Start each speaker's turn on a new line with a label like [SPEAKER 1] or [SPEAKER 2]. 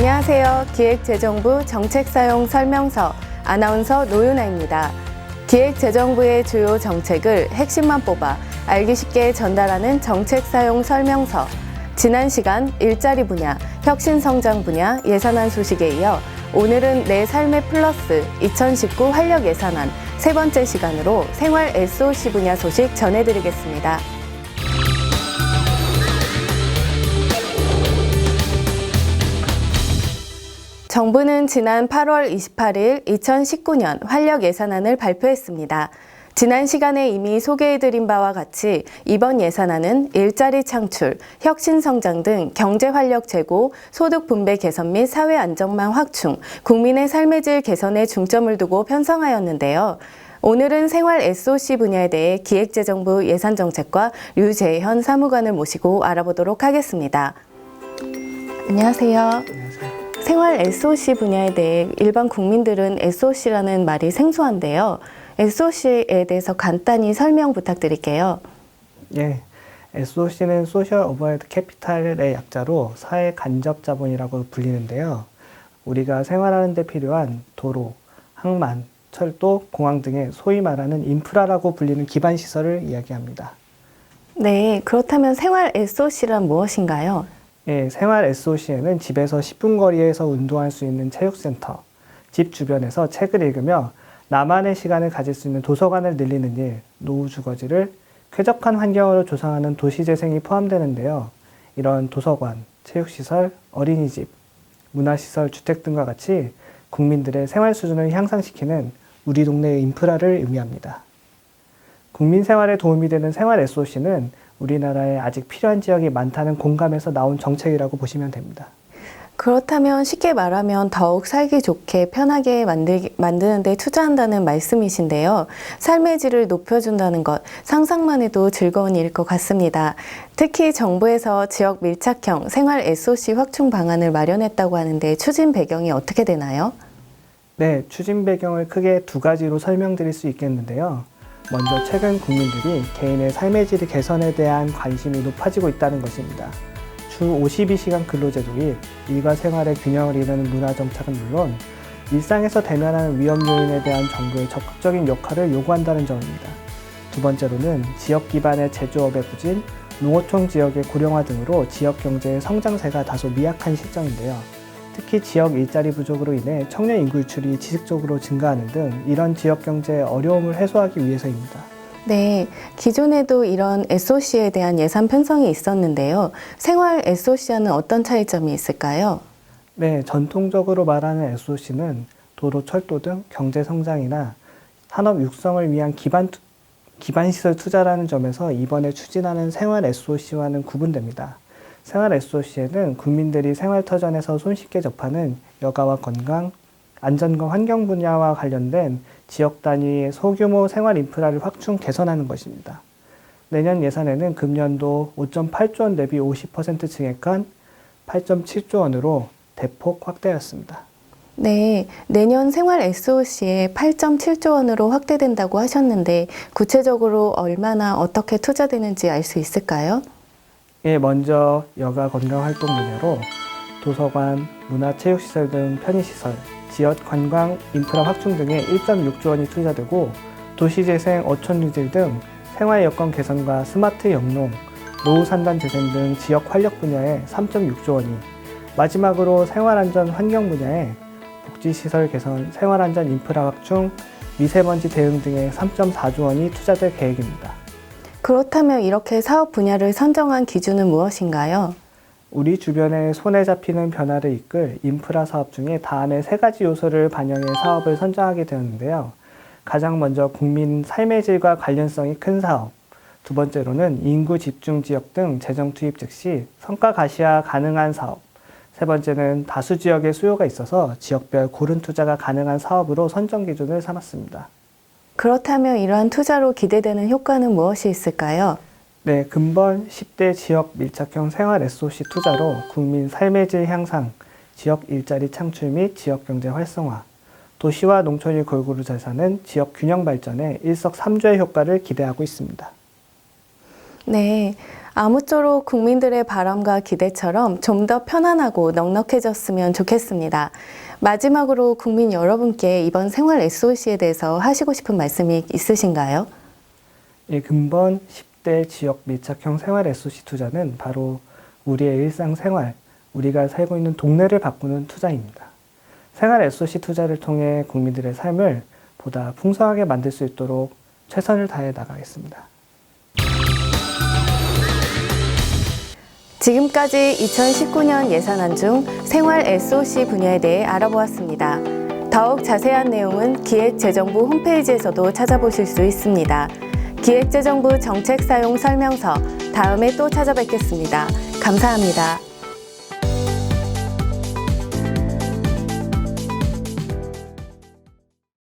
[SPEAKER 1] 안녕하세요. 기획재정부 정책사용설명서 아나운서 노윤아입니다. 기획재정부의 주요 정책을 핵심만 뽑아 알기 쉽게 전달하는 정책사용설명서. 지난 시간 일자리 분야, 혁신성장 분야 예산안 소식에 이어 오늘은 내 삶의 플러스 2019 활력 예산안 세 번째 시간으로 생활 SOC 분야 소식 전해드리겠습니다. 정부는 지난 8월 28일 2019년 활력 예산안을 발표했습니다. 지난 시간에 이미 소개해드린 바와 같이 이번 예산안은 일자리 창출, 혁신성장 등 경제 활력 제고, 소득 분배 개선 및 사회 안정망 확충, 국민의 삶의 질 개선에 중점을 두고 편성하였는데요. 오늘은 생활 SOC 분야에 대해 기획재정부 예산정책과 류재현 사무관을 모시고 알아보도록 하겠습니다. 안녕하세요. 생활 SOC 분야에 대해 일반 국민들은 SOC라는 말이 생소한데요. SOC에 대해서 간단히 설명 부탁드릴게요.
[SPEAKER 2] 예, SOC는 소셜 오버헤드 캐피탈의 약자로 사회 간접 자본이라고 불리는데요. 우리가 생활하는 데 필요한 도로, 항만, 철도, 공항 등의 소위 말하는 인프라라고 불리는 기반 시설을 이야기합니다.
[SPEAKER 1] 네, 그렇다면 생활 SOC란 무엇인가요?
[SPEAKER 2] 예, 생활 SOC에는 집에서 10분 거리에서 운동할 수 있는 체육센터, 집 주변에서 책을 읽으며 나만의 시간을 가질 수 있는 도서관을 늘리는 일, 노후 주거지를 쾌적한 환경으로 조성하는 도시재생이 포함되는데요. 이런 도서관, 체육시설, 어린이집, 문화시설, 주택 등과 같이 국민들의 생활 수준을 향상시키는 우리 동네의 인프라를 의미합니다. 국민 생활에 도움이 되는 생활 SOC는 우리나라에 아직 필요한 지역이 많다는 공감에서 나온 정책이라고 보시면 됩니다.
[SPEAKER 1] 그렇다면 쉽게 말하면 더욱 살기 좋게 편하게 만드는 데 투자한다는 말씀이신데요. 삶의 질을 높여준다는 것, 상상만 해도 즐거운 일일 것 같습니다. 특히 정부에서 지역 밀착형 생활 SOC 확충 방안을 마련했다고 하는데 추진 배경이 어떻게 되나요?
[SPEAKER 2] 네, 추진 배경을 크게 두 가지로 설명드릴 수 있겠는데요. 먼저 최근 국민들이 개인의 삶의 질 개선에 대한 관심이 높아지고 있다는 것입니다. 주 52시간 근로제 도입, 일과 생활의 균형을 이루는 문화정책은 물론 일상에서 대면하는 위험 요인에 대한 정부의 적극적인 역할을 요구한다는 점입니다. 두 번째로는 지역 기반의 제조업의 부진, 농어촌 지역의 고령화 등으로 지역 경제의 성장세가 다소 미약한 실정인데요. 특히 지역 일자리 부족으로 인해 청년 인구 유출이 지속적으로 증가하는 등 이런 지역 경제의 어려움을 해소하기 위해서입니다.
[SPEAKER 1] 네, 기존에도 이런 SOC에 대한 예산 편성이 있었는데요. 생활 SOC와는 어떤 차이점이 있을까요?
[SPEAKER 2] 네, 전통적으로 말하는 SOC는 도로, 철도 등 경제 성장이나 산업 육성을 위한 기반시설 투자라는 점에서 이번에 추진하는 생활 SOC와는 구분됩니다. 생활 SOC에는 국민들이 생활터전에서 손쉽게 접하는 여가와 건강, 안전과 환경 분야와 관련된 지역 단위의 소규모 생활 인프라를 확충 개선하는 것입니다. 내년 예산에는 금년도 5.8조 원 대비 50% 증액한 8.7조 원으로 대폭 확대하였습니다.
[SPEAKER 1] 네, 내년 생활 SOC에 8.7조 원으로 확대된다고 하셨는데 구체적으로 얼마나 어떻게 투자되는지 알 수 있을까요?
[SPEAKER 2] 예, 먼저 여가 건강활동 분야로 도서관, 문화체육시설 등 편의시설, 지역 관광 인프라 확충 등에 1.6조 원이 투자되고 도시재생, 어촌유질 등 생활 여건 개선과 스마트 영농, 노후 산단 재생 등 지역 활력 분야에 3.6조 원이, 마지막으로 생활안전 환경 분야에 복지시설 개선, 생활안전 인프라 확충, 미세먼지 대응 등에 3.4조 원이 투자될 계획입니다.
[SPEAKER 1] 그렇다면 이렇게 사업 분야를 선정한 기준은 무엇인가요?
[SPEAKER 2] 우리 주변에 손에 잡히는 변화를 이끌 인프라 사업 중에 다음의 세 가지 요소를 반영해 사업을 선정하게 되었는데요. 가장 먼저 국민 삶의 질과 관련성이 큰 사업, 두 번째로는 인구 집중 지역 등 재정 투입 즉시 성과 가시화 가능한 사업, 세 번째는 다수 지역의 수요가 있어서 지역별 고른 투자가 가능한 사업으로 선정 기준을 삼았습니다.
[SPEAKER 1] 그렇다면 이러한 투자로 기대되는 효과는 무엇이 있을까요?
[SPEAKER 2] 네, 근본 10대 지역 밀착형 생활 SOC 투자로 국민 삶의 질 향상, 지역 일자리 창출 및 지역 경제 활성화, 도시와 농촌이 골고루 잘 사는 지역 균형 발전에 일석삼조의 효과를 기대하고 있습니다.
[SPEAKER 1] 네. 아무쪼록 국민들의 바람과 기대처럼 좀 더 편안하고 넉넉해졌으면 좋겠습니다. 마지막으로 국민 여러분께 이번 생활 SOC에 대해서 하시고 싶은 말씀이 있으신가요?
[SPEAKER 2] 이 근본 10대 지역 밀착형 생활 SOC 투자는 바로 우리의 일상생활, 우리가 살고 있는 동네를 바꾸는 투자입니다. 생활 SOC 투자를 통해 국민들의 삶을 보다 풍성하게 만들 수 있도록 최선을 다해 나가겠습니다.
[SPEAKER 1] 지금까지 2019년 예산안 중 생활 SOC 분야에 대해 알아보았습니다. 더욱 자세한 내용은 기획재정부 홈페이지에서도 찾아보실 수 있습니다. 기획재정부 정책사용 설명서 다음에 또 찾아뵙겠습니다. 감사합니다.